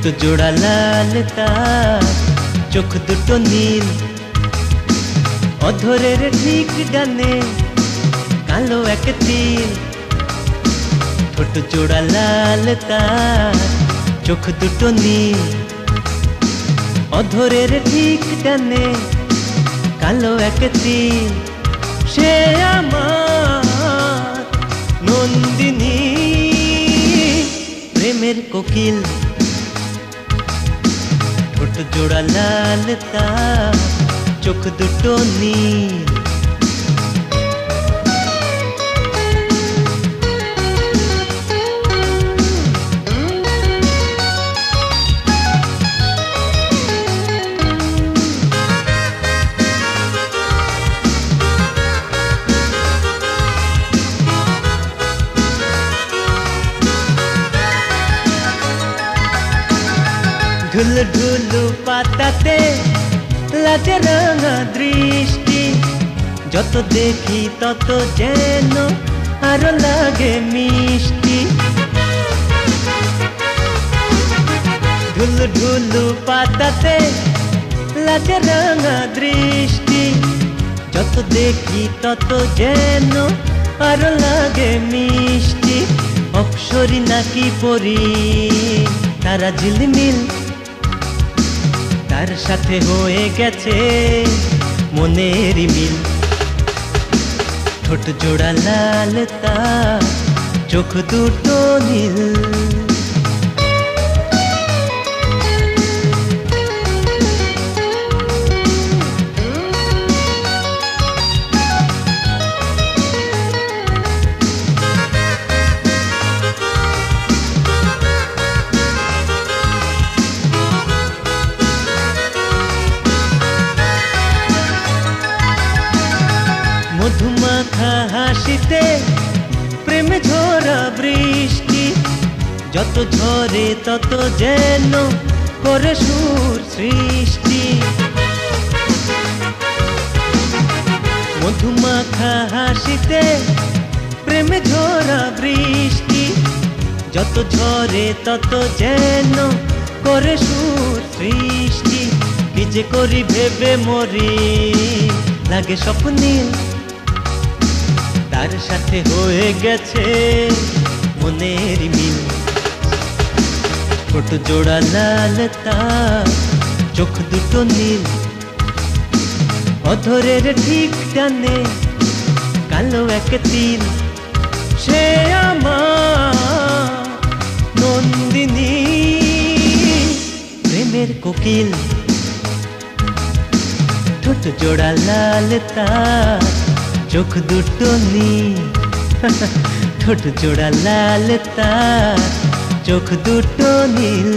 ঠোঁট জোড়া লাল তার, চোখ দুটো নীল, অধরের ঠিক ডানে কালো এক তিল। ঠোঁট জোড়া লাল তার, চোখ দুটো নীল, অধরের ঠিক ডানে কালো এক তিল। সে আমার নন্দিনী, প্রেমের কোকিল। ঠোঁট জোড়া লাল তার, চোখ দুটো নীল। ঢুলু ঢুলু পাতাতে লাজে রাঙা দৃষ্টি, যত দেখি তত যেন আরো লাগে মিষ্টি। ঢুলু ঢুলু পাতাতে লাজে রাঙা দৃষ্টি, যত দেখি তত যেন আরো লাগে মিষ্টি। অপ্সরী নাকি পরি তারা ঝিলমিল, তার সাথে হয়ে গেছে মনের মিল। ঠোঁট জোড়া লাল তার, চোখ দুটো নীল। মধুমাখা হাসিতে প্রেমে ঝরা বৃষ্টি, যত ঝরে তত যেন করে সুর সৃষ্টি। মধুমাখা হাসিতে প্রেমে ঝরা বৃষ্টি, যত ঝরে তত যেন করে সুর সৃষ্টি। কি যে করি ভেবে মরি, লাগে স্বপ্নীল, তার সাথে হয়ে গেছে মনের মিল। ঠোঁট জোড়া লাল তার, চোখ দুটো নীল, অধরের ঠিক ডানে কালো এক তিল। সে আমার নন্দিনী, প্রেমের কোকিল। ঠোঁট জোড়া লাল তার, চোখ দুটো নীল। ঠোঁট জোড়া লাল তার, চোখ দুটো নীল।